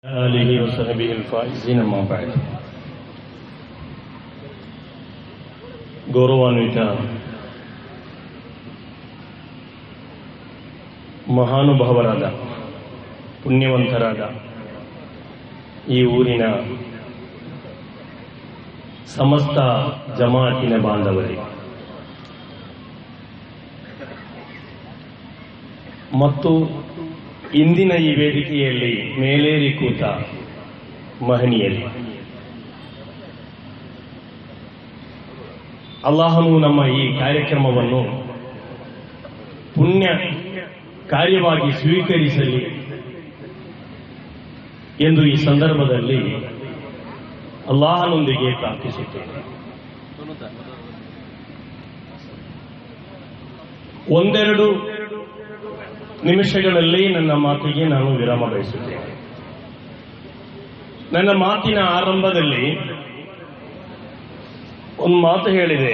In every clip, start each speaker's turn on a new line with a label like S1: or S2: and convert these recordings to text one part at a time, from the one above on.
S1: آله وصحبه الفائزين أما بعد. ಗೌರವಾನ್ವಿತ ಮಹಾನುಭಾವರಾದ ಪುಣ್ಯವಂತರಾದ ಈ ಊರಿನ ಸಮಸ್ತ ಜಮಾತಿನ ಬಾಂಧವರಿಗೆ ಮತ್ತು ಇಂದಿನ ಈ ವೇದಿಕೆಯಲ್ಲಿ ಮೇಲೇರಿ ಕೂತ ಮಹನೀಯರು, ಅಲ್ಲಾಹನು ನಮ್ಮ ಈ ಕಾರ್ಯಕ್ರಮವನ್ನು ಪುಣ್ಯ ಕಾರ್ಯವಾಗಿ ಸ್ವೀಕರಿಸಲಿ ಎಂದು ಈ ಸಂದರ್ಭದಲ್ಲಿ ಅಲ್ಲಾಹನೊಂದಿಗೆ ಪ್ರಾರ್ಥಿಸುತ್ತೇನೆ. ಒಂದೆರಡು ನಿಮಿಷಗಳಲ್ಲಿ ನನ್ನ ಮಾತಿಗೆ ನಾನು ವಿರಾಮ ಬಯಸುತ್ತೇನೆ. ನನ್ನ ಮಾತಿನ ಆರಂಭದಲ್ಲಿ ಒಂದು ಮಾತು ಹೇಳಿದೆ.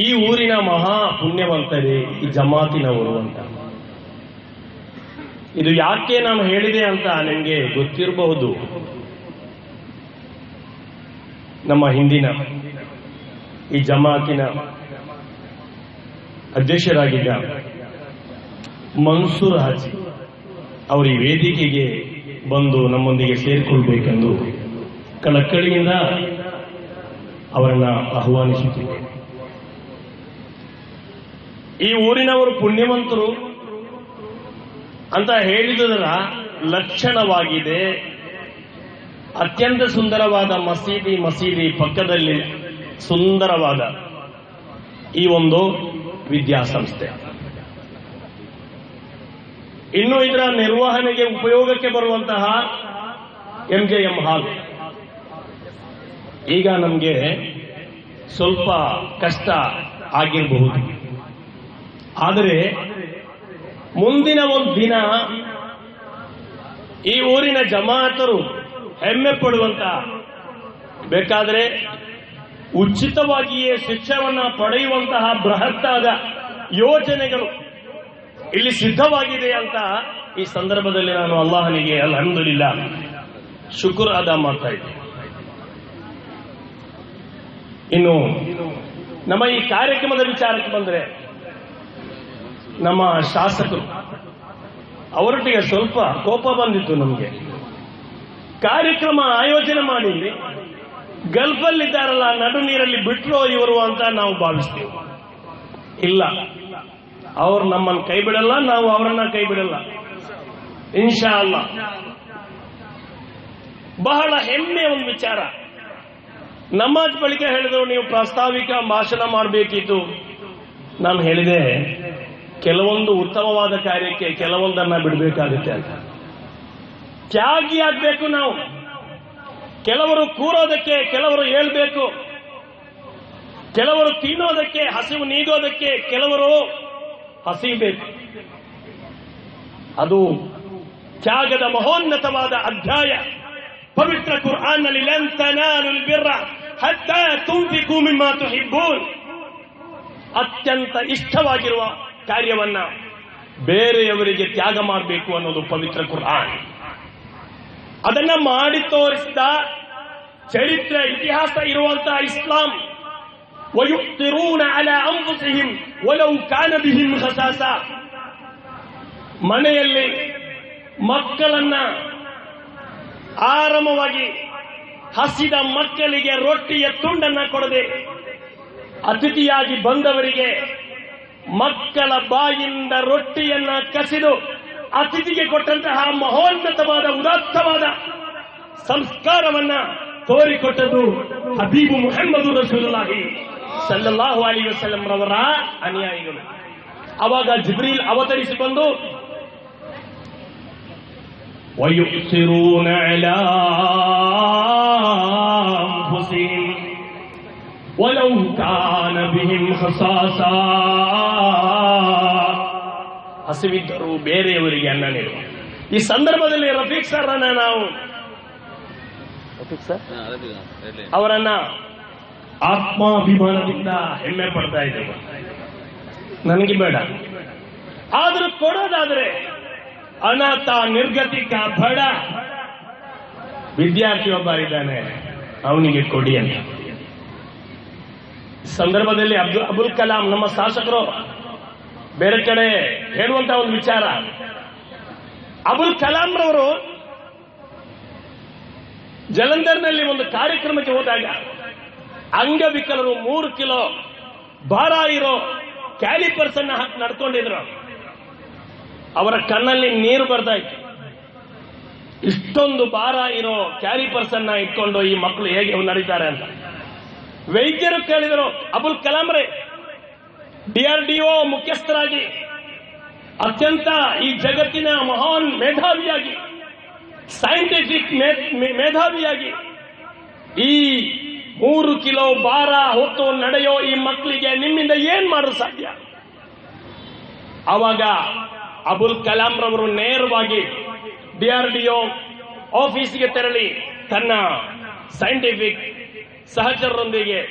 S1: ಈ ಊರಿನ ಮಹಾ ಪುಣ್ಯವಂತರೇ ಈ ಜಮಾತಿನವರು ಅಂತ. ಇದು ಯಾಕೆ ನಾನು ಹೇಳಿದೆ ಅಂತ ನಿಮಗೆ ಗೊತ್ತಿರಬಹುದು. ನಮ್ಮ ಹಿಂದಿನ ಈ ಜಮಾತಿನ ಅಧ್ಯಕ್ಷರಾಗಿದ್ದ ಮನ್ಸೂರ್ ಹಾಜಿ ಅವರು ಈ ವೇದಿಕೆಗೆ ಬಂದು ನಮ್ಮೊಂದಿಗೆ ಸೇರಿಕೊಳ್ಬೇಕೆಂದು ಕಳಕಳಿಯಿಂದ ಅವರನ್ನ ಆಹ್ವಾನಿಸುತ್ತಿದ್ದೆ. ಈ ಊರಿನವರು ಪುಣ್ಯವಂತರು ಅಂತ ಹೇಳಿದುದರ ಲಕ್ಷಣವಾಗಿದೆ. ಅತ್ಯಂತ ಸುಂದರವಾದ ಮಸೀದಿ ಪಕ್ಕದಲ್ಲಿ ಸುಂದರವಾದ ಈ ಒಂದು ವಿದ್ಯಾಸಂಸ್ಥೆ, ಇನ್ನು ಇದರ ನಿರ್ವಹಣೆಗೆ ಉಪಯೋಗಕ್ಕೆ ಬರುವಂತಹ MJM ಹಾಲ್. ಈಗ ನಮಗೆ ಸ್ವಲ್ಪ ಕಷ್ಟ ಆಗಿರಬಹುದು, ಆದರೆ ಮುಂದಿನ ಒಂದು ದಿನ ಈ ಊರಿನ ಜಮಾತರು ಹೆಮ್ಮೆ ಪಡುವಂತ, ಬೇಕಾದರೆ ಉಚಿತವಾಗಿಯೇ ಶಿಕ್ಷಣವನ್ನು ಪಡೆಯುವಂತಹ ಬೃಹತ್ತಾದ ಯೋಜನೆಗಳು ಇಲ್ಲಿ ಸಿದ್ಧವಾಗಿದೆ ಅಂತ ಈ ಸಂದರ್ಭದಲ್ಲಿ ನಾನು ಅಲ್ಲಾಹನಿಗೆ ಅಲ್ಹಮ್ದುಲಿಲ್ಲಾ ಶುಕ್ರ್ ಅದ ಮಾಡ್ತಾ ಇದ್ದೆ. ಇನ್ನು ನಮ್ಮ ಈ ಕಾರ್ಯಕ್ರಮದ ವಿಚಾರಕ್ಕೆ ಬಂದರೆ, ನಮ್ಮ ಶಾಸಕರು ಅವರೊಟ್ಟಿಗೆ ಸ್ವಲ್ಪ ಕೋಪ ಬಂದಿತ್ತು ನಮಗೆ. ಕಾರ್ಯಕ್ರಮ ಆಯೋಜನೆ ಮಾಡಿ ಗಲ್ಫಲ್ಲಿದ್ದಾರಲ್ಲ, ನಡು ನೀರಲ್ಲಿ ಬಿಟ್ಟರೋ ಇವರು ಅಂತ ನಾವು ಭಾವಿಸ್ತೀವಿ. ಇಲ್ಲ, ಅವರು ನಮ್ಮನ್ನು ಕೈ ಬಿಡಲ್ಲ, ನಾವು ಅವರನ್ನ ಕೈ ಬಿಡಲ್ಲ, ಇನ್ಶಾ ಅಲ್ಲಾ. ಬಹಳ ಹೆಮ್ಮೆಯ ಒಂದು ವಿಚಾರ. ನಮಾಜ್ ಬಳಿಕ ಹೇಳಿದ್ರು ನೀವು ಪ್ರಾಸ್ತಾವಿಕ ಭಾಷಣ ಮಾಡಬೇಕಿತ್ತು. ನಾನು ಹೇಳಿದೆ, ಕೆಲವೊಂದು ಉತ್ತಮವಾದ ಕಾರ್ಯಕ್ಕೆ ಕೆಲವೊಂದನ್ನ ಬಿಡಬೇಕಾಗುತ್ತೆ ಅಂತ. ತ್ಯಾಗಿ ಆಗ್ಬೇಕು ನಾವು. ಕೆಲವರು ಕೂರೋದಕ್ಕೆ, ಕೆಲವರು ಹೇಳ್ಬೇಕು, ಕೆಲವರು ತಿನ್ನೋದಕ್ಕೆ, ಹಸಿವು ನೀಗೋದಕ್ಕೆ ಕೆಲವರು ಹಸಿಬೇಕು. ಅದು ತ್ಯಾಗದ ಮಹೋನ್ನತವಾದ ಅಧ್ಯಾಯ. ಪವಿತ್ರ ಕುರ್ಆನ್ ನಲ್ಲಿ ಲನ್ ತನಾಲುಲ್ ಬಿರ್ರ ಹತ್ತಾ ತುಂಫಿಕು ಮಿಮ್ಮಾ ತುಹಿಬ್ಬೂನ್, ಅತ್ಯಂತ ಇಷ್ಟವಾಗಿರುವ ಕಾರ್ಯವನ್ನ ಬೇರೆಯವರಿಗೆ ತ್ಯಾಗ ಮಾಡಬೇಕು ಅನ್ನೋದು ಪವಿತ್ರ ಕುರ್ಆನ್. ಅದನ್ನ ಮಾಡಿ ತೋರಿಸಿದ ಚರಿತ್ರೆ, ಇತಿಹಾಸ ಇರುವಂತಹ ಇಸ್ಲಾಂ. ವಯುಕ್ತಿರೂನ ಅಲಾ ಅನ್ಫುಸಿಹಿಂ ವಲೌ ಕಾನ ಬಿಹಿಂ ಖಸಾಸ. ಮನೆಯಲ್ಲಿ ಮಕ್ಕಳನ್ನ ಆರಾಮವಾಗಿ ಹಸಿದ ಮಕ್ಕಳಿಗೆ ರೊಟ್ಟಿಯ ತುಂಡನ್ನ ಕೊಡದೆ, ಅತಿಥಿಯಾಗಿ ಬಂದವರಿಗೆ ಮಕ್ಕಳ ಬಾಯಿಂದ ರೊಟ್ಟಿಯನ್ನ ಕಸಿದು ಅತಿಥಿಗೆ ಕೊಟ್ಟಂತಹ ಮಹೋನ್ನತವಾದ ಉದಾತ್ತವಾದ ಸಂಸ್ಕಾರವನ್ನ ತೋರಿಕೊಟ್ಟದ್ದು ಹಬೀಬು ಮುಹಮ್ಮದ್ ರಸೂಲುಲ್ಲಾಹಿ ಸಲ್ಲಲ್ಲಾಹು ಅಲೈಹಿ ವಸಲ್ಲಂ ರವರ ಅನುಯಾಯಿಗಳು. ಅವಾಗ ಜಿಬ್ರೀಲ್ ಅವತರಿಸಿ ಬಂದು ವಯುಸಿರೂನ ಅಲಾ ಅನ್ಫುಸಿಹಿಂ ವಲೌ ಕಾನ ಬಿಹಿಂ ಖಸಾಸಾ, ಹಸಿವಿದ್ದರೂ ಬೇರೆಯವರಿಗೆ ಅನ್ನ ನೀಡುವ. ಈ ಸಂದರ್ಭದಲ್ಲಿ ರಫೀಕ್ ಸರ್ ಅನ್ನ ನಾವು ಅವರನ್ನ ಆತ್ಮಾಭಿಮಾನದಿಂದ ಹೆಮ್ಮೆ ಪಡ್ತಾ ಇದ್ದೇವೆ. ನನಗೆ ಬೇಡ. ಆದರೂ ಕೊಡೋದಾದ್ರೆ ಅನಾಥ, ನಿರ್ಗತಿಕ, ಬಡ ವಿದ್ಯಾರ್ಥಿ ಒಬ್ಬ ಇದ್ದಾನೆ, ಅವನಿಗೆ ಕೊಡಿ ಅಂತ. ಸಂದರ್ಭದಲ್ಲಿ ಅಬುಲ್ ಕಲಾಂ ನಮ್ಮ ಶಾಸಕರು ಬೇರೆ ಕಡೆ ಹೇಳುವಂತ ಒಂದು ವಿಚಾರ, ಅಬುಲ್ ಕಲಾಂ ರವರು ಜಲಂಧರ್ನಲ್ಲಿ ಒಂದು ಕಾರ್ಯಕ್ರಮಕ್ಕೆ ಹೋದಾಗ ಅಂಗವಿಕಲರು 3 ಕಿಲೋ ಭಾರ ಇರೋ ಕ್ಯಾಲಿಪರ್ಸ್ ಅನ್ನ ಹಾಕಿ ನಡ್ಕೊಂಡಿದ್ರು. ಅವರ ಕಣ್ಣಲ್ಲಿ ನೀರು ಬರ್ತಾ ಇತ್ತು. ಇಷ್ಟೊಂದು ಭಾರ ಇರೋ ಕ್ಯಾಲಿಪರ್ಸ್ ಅನ್ನ ಇಟ್ಕೊಂಡು ಈ ಮಕ್ಕಳು ಹೇಗೆ ನಡೀತಾರೆ ಅಂತ ವೈದ್ಯರು ಕೇಳಿದರು. ಅಬುಲ್ ಕಲಾಂ ರೇ DRDO ಮುಖ್ಯಸ್ಥರಾಗಿ ಅತ್ಯಂತ ಈ ಜಗತ್ತಿನ ಮಹಾನ್ ಮೇಧಾವಿಯಾಗಿ, ಸೈಂಟಿಫಿಕ್ ಮೇಧಾವಿಯಾಗಿ ಈ 3 ಕಿಲೋ ಭಾರ ಹೊತ್ತು ನಡೆಯೋ ಈ ಮಕ್ಕಳಿಗೆ ನಿಮ್ಮಿಂದ ಏನ್ ಮಾಡಲು ಸಾಧ್ಯ? ಆವಾಗ ಅಬುಲ್ ಕಲಾಂ ರವರು ನೇರವಾಗಿ DRDO ಆಫೀಸ್ಗೆ ತೆರಳಿ ತನ್ನ ಸೈಂಟಿಫಿಕ್ ಸಹಚರರೊಂದಿಗೆ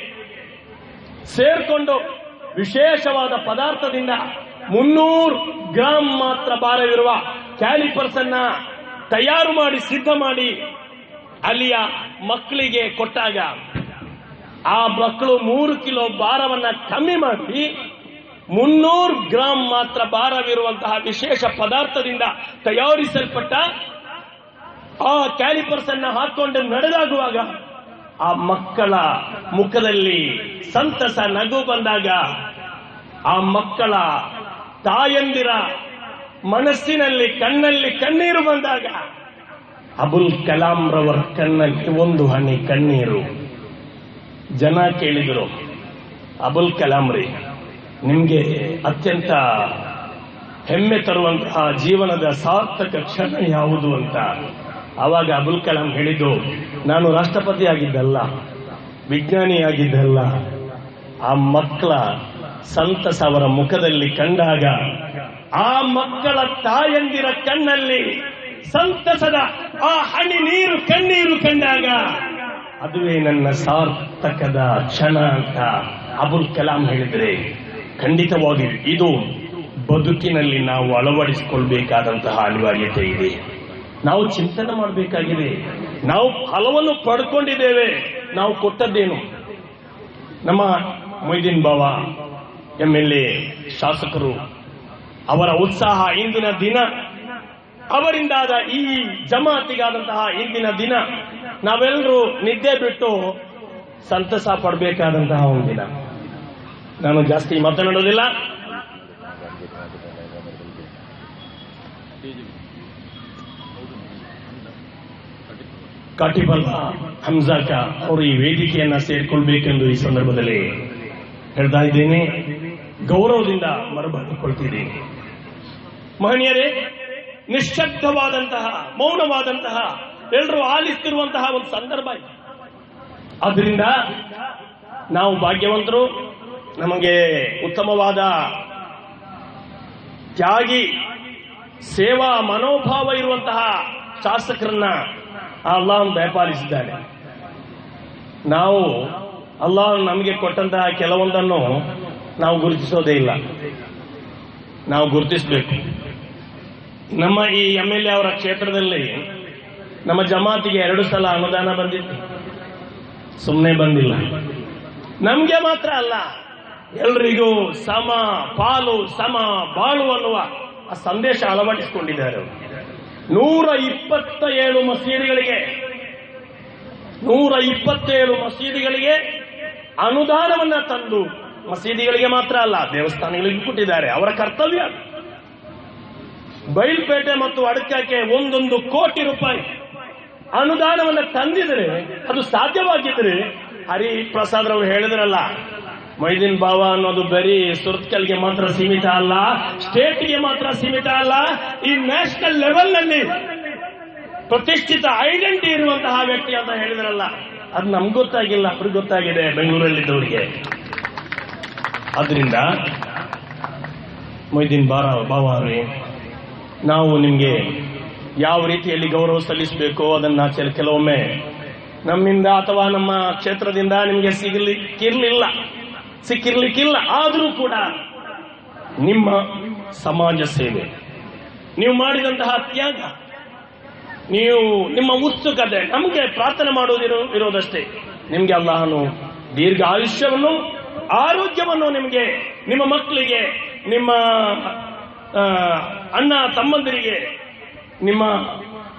S1: ಸೇರ್ಕೊಂಡು ವಿಶೇಷವಾದ ಪದಾರ್ಥದಿಂದ 300 ಗ್ರಾಂ ಮಾತ್ರ ಭಾರವಿರುವ ಕ್ಯಾಲಿಪರ್ಸ್ ಅನ್ನ ತಯಾರು ಮಾಡಿ ಸಿದ್ಧ ಮಾಡಿ ಅಲ್ಲಿಯ ಮಕ್ಕಳಿಗೆ ಕೊಟ್ಟಾಗ ಆ ಮಕ್ಕಳು 3 ಕಿಲೋ ಭಾರವನ್ನ ಕಮ್ಮಿ ಮಾಡಿ 300 ಗ್ರಾಂ ಮಾತ್ರ ಭಾರವಿರುವಂತಹ ವಿಶೇಷ ಪದಾರ್ಥದಿಂದ ತಯಾರಿಸಲ್ಪಟ್ಟ ಆ ಕ್ಯಾಲಿಪರ್ಸ್ ಅನ್ನ ಹಾಕೊಂಡು ನಡೆದಾಗುವಾಗ ಆ ಮಕ್ಕಳ ಮುಖದಲ್ಲಿ ಸಂತಸ, ನಗು ಬಂದಾಗ ಆ ಮಕ್ಕಳ ತಾಯಂದಿರ ಮನಸ್ಸಿನಲ್ಲಿ, ಕಣ್ಣಲ್ಲಿ ಕಣ್ಣೀರು ಬಂದಾಗ ಅಬುಲ್ ಕಲಾಂ ರವರ ಕಣ್ಣಲ್ಲಿ ಒಂದು ಹನಿ ಕಣ್ಣೀರು. ಜನ ಕೇಳಿದರು, ಅಬುಲ್ ಕಲಾಂ ರೇ, ನಿಮ್ಗೆ ಅತ್ಯಂತ ಹೆಮ್ಮೆ ತರುವಂತಹ ಜೀವನದ ಸಾರ್ಥಕ ಕ್ಷಣ ಯಾವುದು ಅಂತ. ಆವಾಗ ಅಬುಲ್ ಕಲಾಂ ಹೇಳಿದ್ದು, ನಾನು ರಾಷ್ಟ್ರಪತಿ ಆಗಿದ್ದಲ್ಲ, ವಿಜ್ಞಾನಿಯಾಗಿದ್ದಲ್ಲ, ಆ ಮಕ್ಕಳ ಸಂತಸ ಅವರ ಮುಖದಲ್ಲಿ ಕಂಡಾಗ, ಆ ಮಕ್ಕಳ ತಾಯಂದಿರ ಕಣ್ಣಲ್ಲಿ ಸಂತಸದ ಆ ಹನಿ ನೀರು, ಕಣ್ಣೀರು ಕಂಡಾಗ ಅದುವೇ ನನ್ನ ಸಾರ್ಥಕದ ಕ್ಷಣ ಅಂತ ಅಬುಲ್ ಕಲಾಂ ಹೇಳಿದ್ರೆ ಖಂಡಿತವಾಗಿ ಇದು ಬದುಕಿನಲ್ಲಿ ನಾವು ಅಳವಡಿಸಿಕೊಳ್ಬೇಕಾದಂತಹ ಅನಿವಾರ್ಯತೆ ಇದೆ. ನಾವು ಚಿಂತನೆ ಮಾಡಬೇಕಾಗಿದೆ. ನಾವು ಫಲವನ್ನು ಪಡ್ಕೊಂಡಿದ್ದೇವೆ, ನಾವು ಕೊಟ್ಟದ್ದೇನು? ನಮ್ಮ ಮೊಯ್ದೀನ್ ಬಾವಾ MLA ಶಾಸಕರು ಅವರ ಉತ್ಸಾಹ, ಇಂದಿನ ದಿನ ಅವರಿಂದಾದ ಈ ಜಮಾತಿಗಾದಂತಹ ಇಂದಿನ ದಿನ ನಾವೆಲ್ಲರೂ ನಿದ್ದೆ ಬಿಟ್ಟು ಸಂತಸ ಪಡಬೇಕಾದಂತಹ ಒಂದಿನ. ನಾನು ಜಾಸ್ತಿ ಮಾತನಾಡೋದಿಲ್ಲ. ಕಾಟಿಬಲ್ ಹಮ್ಜಾಕ ಅವರು ಈ ವೇದಿಕೆಯನ್ನ ಸೇರಿಕೊಳ್ಬೇಕೆಂದು ಈ ಸಂದರ್ಭದಲ್ಲಿ ಹೇಳ್ತಾ ಇದ್ದೇನೆ. ಗೌರವದಿಂದ ಮರಬಾರಿಕೊಳ್ತಿದ್ದೀನಿ. ಮಹನೀಯರೇ, ನಿಶ್ಶಬ್ದವಾದಂತಹ, ಮೌನವಾದಂತಹ, ಎಲ್ಲರೂ ಆಲಿಸ್ತಿರುವಂತಹ ಒಂದು ಸಂದರ್ಭ ಇದೆ. ಆದ್ರಿಂದ ನಾವು ಭಾಗ್ಯವಂತರು. ನಮಗೆ ಉತ್ತಮವಾದ ತ್ಯಾಗಿ, ಸೇವಾ ಮನೋಭಾವ ಇರುವಂತಹ ಶಾಸಕರನ್ನ ಅಲ್ಲಾಹ್ ದಯಪಾಲಿಸಿದ್ದಾನೆ. ನಾವು ಅಲ್ಲಾಹ್ ನಮಗೆ ಕೊಟ್ಟಂತಹ ಕೆಲವೊಂದನ್ನು ನಾವು ಗುರುತಿಸೋದೇ ಇಲ್ಲ, ನಾವು ಗುರುತಿಸಬೇಕು. ನಮ್ಮ ಈ MLA ಅವರ ಕ್ಷೇತ್ರದಲ್ಲಿ ನಮ್ಮ ಜಮಾತಿಗೆ 2 ಸಲ ಅನುದಾನ ಬಂದಿತ್ತು, ಸುಮ್ಮನೆ ಬಂದಿಲ್ಲ. ನಮ್ಗೆ ಮಾತ್ರ ಅಲ್ಲ, ಎಲ್ರಿಗೂ ಸಮ ಪಾಲು ಸಮ ಬಾಳು ಅನ್ನುವ ಆ ಸಂದೇಶ ಅಳವಡಿಸಿಕೊಂಡಿದ್ದಾರೆ. 127 ಮಸೀದಿಗಳಿಗೆ ಅನುದಾನವನ್ನ ತಂದು, ಮಸೀದಿಗಳಿಗೆ ಮಾತ್ರ ಅಲ್ಲ ದೇವಸ್ಥಾನಗಳಿಗೂ ಕೊಟ್ಟಿದ್ದಾರೆ. ಅವರ ಕರ್ತವ್ಯ. ಬೈಲ್ಪೇಟೆ ಮತ್ತು ಅಡಕಕ್ಕೆ 1 ಕೋಟಿ ರೂಪಾಯಿ ಅನುದಾನವನ್ನ ತಂದಿದ್ರೆ, ಅದು ಸಾಧ್ಯವಾಗಿದ್ರೆ, ಹರಿಪ್ರಸಾದ್ ಅವರು ಹೇಳಿದ್ರಲ್ಲ, ಮೊಯ್ದೀನ್ ಬಾವಾ ಅನ್ನೋದು ಬರೀ ಸುರತ್ಕಲ್ಗೆ ಮಾತ್ರ ಸೀಮಿತ ಅಲ್ಲ, ಸ್ಟೇಟ್ಗೆ ಮಾತ್ರ ಸೀಮಿತ ಅಲ್ಲ, ಈ ನ್ಯಾಷನಲ್ ಲೆವೆಲ್ ನಲ್ಲಿ ಪ್ರತಿಷ್ಠಿತ ಐಡೆಂಟಿಟಿ ಇರುವಂತಹ ವ್ಯಕ್ತಿ ಅಂತ ಹೇಳಿದ್ರಲ್ಲ, ಅದು ನಮ್ಗೆ ಗೊತ್ತಾಗಿಲ್ಲ, ಅವ್ರಿಗೆ ಗೊತ್ತಾಗಿದೆ, ಬೆಂಗಳೂರಲ್ಲಿದ್ದವರಿಗೆ. ಆದ್ರಿಂದ ಮೊಯ್ದೀನ್ ಬಾವಾ ಅವರೇ, ನಾವು ನಿಮ್ಗೆ ಯಾವ ರೀತಿಯಲ್ಲಿ ಗೌರವ ಸಲ್ಲಿಸಬೇಕು ಅದನ್ನ ಕೆಲವೊಮ್ಮೆ ನಮ್ಮಿಂದ ಅಥವಾ ನಮ್ಮ ಕ್ಷೇತ್ರದಿಂದ ನಿಮ್ಗೆ ಸಿಕ್ಕಿರ್ಲಿಕ್ಕಿಲ್ಲ. ಆದರೂ ಕೂಡ ನಿಮ್ಮ ಸಮಾಜ ಸೇವೆ, ನೀವು ಮಾಡಿದಂತಹ ತ್ಯಾಗ, ನೀವು ನಿಮ್ಮ ಉತ್ಸುಕತೆ, ನಮಗೆ ಪ್ರಾರ್ಥನೆ ಇರೋದಷ್ಟೇ. ನಿಮಗೆ ಅಲ್ಲಾಹನು ದೀರ್ಘ ಆಯುಷ್ಯವನ್ನು, ಆರೋಗ್ಯವನ್ನು ನಿಮಗೆ, ನಿಮ್ಮ ಮಕ್ಕಳಿಗೆ, ನಿಮ್ಮ ಅಣ್ಣ ತಮ್ಮಂದಿರಿಗೆ, ನಿಮ್ಮ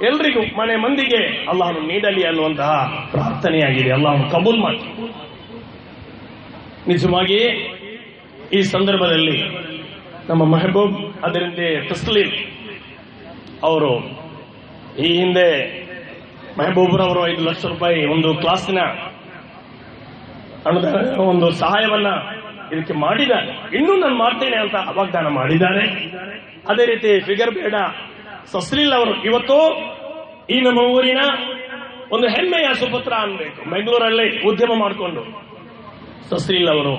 S1: ಎಲ್ರಿಗೂ, ಮನೆ ಮಂದಿಗೆ ಅಲ್ಲಾಹನು ನೀಡಲಿ ಅನ್ನುವಂತಹ ಪ್ರಾರ್ಥನೆಯಾಗಿದೆ. ಅಲ್ಲಾಹನು ಕಬೂಲ್ ಮಾಡಿ. ನಿಜವಾಗಿ ಈ ಸಂದರ್ಭದಲ್ಲಿ ನಮ್ಮ ಮೆಹಬೂಬ್, ಅದರಿಂದ ತಸ್ಲೀಮ್ ಅವರು ಈ ಹಿಂದೆ ಮೆಹಬೂಬ್ರವರು 5 ಲಕ್ಷ ರೂಪಾಯಿ ಒಂದು ಕ್ಲಾಸಿನ ಒಂದು ಸಹಾಯವನ್ನ ಇದಕ್ಕೆ ಮಾಡಿದ್ದಾರೆ. ಇನ್ನೂ ನಾನು ಮಾಡ್ತೇನೆ ಅಂತ ವಾಗ್ದಾನ ಮಾಡಿದ್ದಾರೆ. ಅದೇ ರೀತಿ ಫಿಗರ್ ಬೇಡ ಸಸ್ಲಿಲ್ ಅವರು ಇವತ್ತು ಈ ನಮ್ಮ ಊರಿನ ಒಂದು ಹೆಮ್ಮೆಯ ಸುಪುತ್ರ ಅನ್ಬೇಕು, ಬೆಂಗಳೂರಲ್ಲಿ ಉದ್ಯಮ ಮಾಡಿಕೊಂಡು ಸಸ್ಲಿಲ್ ಅವರು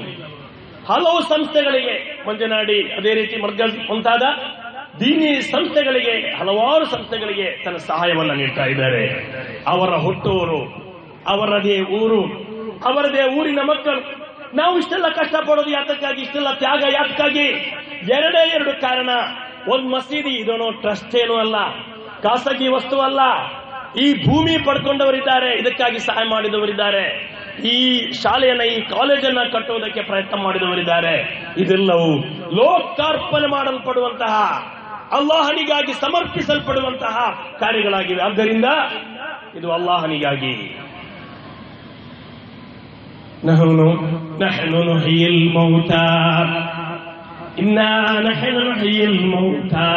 S1: ಹಲವು ಸಂಸ್ಥೆಗಳಿಗೆ, ಮಂಜನಾಡಿ, ಅದೇ ರೀತಿ ಮರ್ಗಜ್ ಮುಂತಾದ ದೀನಿ ಸಂಸ್ಥೆಗಳಿಗೆ, ಹಲವಾರು ಸಂಸ್ಥೆಗಳಿಗೆ ತನ್ನ ಸಹಾಯವನ್ನು ನೀಡ್ತಾ ಇದ್ದಾರೆ. ಅವರ ಹುಟ್ಟೂರು, ಅವರದೇ ಊರು, ಅವರದೇ ಊರಿನ ಮಕ್ಕಳು. ನಾವು ಇಷ್ಟೆಲ್ಲ ಕಷ್ಟಪಡೋದು ಯಾತಕ್ಕಾಗಿ, ಇಷ್ಟೆಲ್ಲ ತ್ಯಾಗ ಯಾತಕ್ಕಾಗಿ? ಎರಡೇ 2 ಕಾರಣ. ಒಂದು ಮಸೀದಿ, ಇದನ್ನು ಟ್ರಸ್ಟ್ ಏನೂ ಅಲ್ಲ, ಖಾಸಗಿ ವಸ್ತು ಅಲ್ಲ. ಈ ಭೂಮಿ ಪಡ್ಕೊಂಡವರಿದ್ದಾರೆ, ಇದಕ್ಕಾಗಿ ಸಹಾಯ ಮಾಡಿದವರಿದ್ದಾರೆ. ಈ ಶಾಲೆಯನ್ನ, ಈ ಕಾಲೇಜನ್ನ ಕಟ್ಟುವುದಕ್ಕೆ ಪ್ರಯತ್ನ ಮಾಡಿದವರಿದ್ದಾರೆ. ಇದೆಲ್ಲವೂ ಲೋಕಾರ್ಪಣೆ ಮಾಡಲ್ಪಡುವಂತಹ, ಅಲ್ಲಾಹನಿಗಾಗಿ ಸಮರ್ಪಿಸಲ್ಪಡುವಂತಹ ಕಾರ್ಯಗಳಾಗಿವೆ. ಆದ್ದರಿಂದ ಇದು ಅಲ್ಲಾಹನಿಗಾಗಿ. ನಹ್ನು ನುಹ್ಯಿಲ್ ಮೌತಾ, ಇನ್ನಾ ನಹ್ನು ನುಹ್ಯಿಲ್ ಮೌತಾ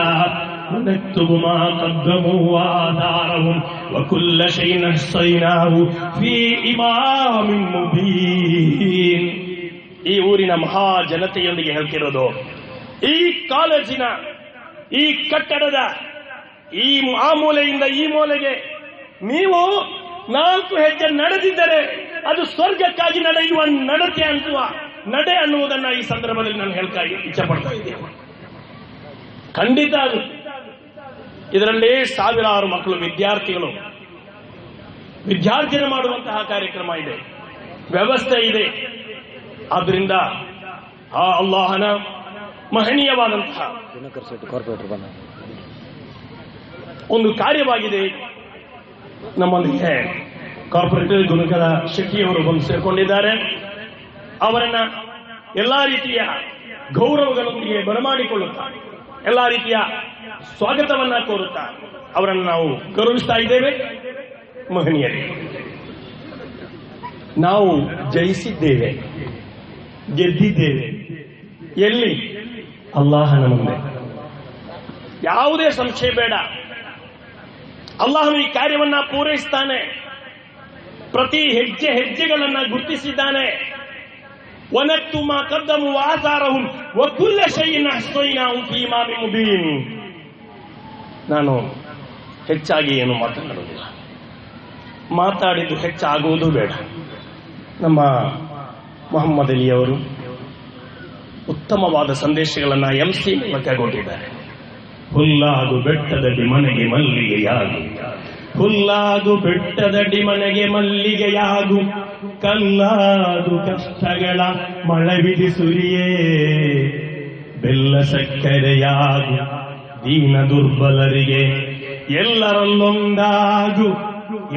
S1: ونكتب ما قدموا وآثارهم وكل شيء أحصيناه في إمام مبين. ಈ ಊರಿನ ಮಹಾ ಜನತೆಯೊಂದಿಗೆ ಹೇಳ್ತಿರೋದು, ಈ ಕಾಲೇಜಿನ, ಈ ಕಟ್ಟಡದ ಆ ಮೂಲೆಯಿಂದ ಈ ಮೂಲೆಗೆ ನೀವು 4 ಹೆಜ್ಜೆ ನಡೆದಿದ್ದರೆ ಅದು ಸ್ವರ್ಗಕ್ಕಾಗಿ ನಡೆಯುವ ನಡೆ ಅನ್ನುವುದನ್ನ ಈ ಸಂದರ್ಭದಲ್ಲಿ ನಾನು ಹೇಳ್ತಾ ಇಚ್ಛೆ ಪಡ್ತಾ ಇದ್ದೇನೆ. ಖಂಡಿತ ಅದು. ಇದರಲ್ಲಿ ಸಾವಿರಾರು ಮಕ್ಕಳು, ವಿದ್ಯಾರ್ಥಿಗಳು ವಿದ್ಯಾರ್ಜನೆ ಮಾಡುವಂತಹ ಕಾರ್ಯಕ್ರಮ ಇದೆ, ವ್ಯವಸ್ಥೆ ಇದೆ. ಆದ್ರಿಂದ ಆ ಅಲ್ಲಾಹನ ಮಹನೀಯವಾದಂತಹ ಒಂದು ಕಾರ್ಯವಾಗಿದೆ. ನಮ್ಮೊಂದಿಗೆ ಕಾರ್ಪೊರೇಟರ್ ಗುಣಕರ ಶೆಟ್ಟಿಯವರು ಬಂದು ಸೇರ್ಕೊಂಡಿದ್ದಾರೆ. ಅವರನ್ನ ಎಲ್ಲಾ ರೀತಿಯ ಗೌರವಗಳೊಂದಿಗೆ ಬರಮಾಡಿಕೊಳ್ಳುತ್ತಾರೆ, ಎಲ್ಲಾ ರೀತಿಯ ಸ್ವಾಗತವನ್ನ ಕೋರುತ್ತಾ ಅವರನ್ನು ನಾವು ಗೌರವಿಸ್ತಾ ಇದ್ದೇವೆ. ಮಹನೀಯರೇ, ನಾವು ಜಯಿಸಿದ್ದೇವೆ, ಗೆದ್ದಿದ್ದೇವೆ. ಎಲ್ಲಿ? ಅಲ್ಲಾಹನ ಮುಂದೆ. ಯಾವುದೇ ಸಂಶಯ ಬೇಡ. ಅಲ್ಲಾಹನು ಈ ಕಾರ್ಯವನ್ನ ಪೂರೈಸ್ತಾನೆ. ಪ್ರತಿ ಹೆಜ್ಜೆಗಳನ್ನ ಗುರುತಿಸಿದ್ದಾನೆ. ವನಕ್ತು ಮಾ ಕದ್ದಮು ವಾಸಾರಹುಂ ವಕುಲ್ಲ ಶೈಇನ್ ಅಹ್ಸೈನಾಹು ಫೀ ಇಮಾಮಿನ್ ಮುಬೀನ್. ನಾನು ಹೆಚ್ಚಾಗಿ ಏನು ಮಾತನಾಡುವುದಿಲ್ಲ, ಮಾತಾಡಿದ್ದು ಹೆಚ್ಚಾಗುವುದು ಬೇಡ. ನಮ್ಮ ಮೊಹಮ್ಮದ್ ಅಲಿಯವರು ಉತ್ತಮವಾದ ಸಂದೇಶಗಳನ್ನು MC ಮೂಲಕ ಕೊಟ್ಟಿದ್ದಾರೆ. ಹುಲ್ಲಾಗು ಬೆಟ್ಟದಡಿ ಮನೆಗೆ ಮಲ್ಲಿಗೆಯಾಗು, ಹುಲ್ಲಾಗು ಬೆಟ್ಟದಡಿ ಮನೆಗೆ ಮಲ್ಲಿಗೆಯಾಗು, ಕಲ್ಲಾಗು ಕಷ್ಟಗಳ ಮಳೆಬಿಡಿ ಸುರಿಯೇ, ಬೆಲ್ಲ ಸಕ್ಕರೆಯಾಗು ದೀನ ದುರ್ಬಲರಿಗೆ, ಎಲ್ಲರಲ್ಲೊಂದಾಗು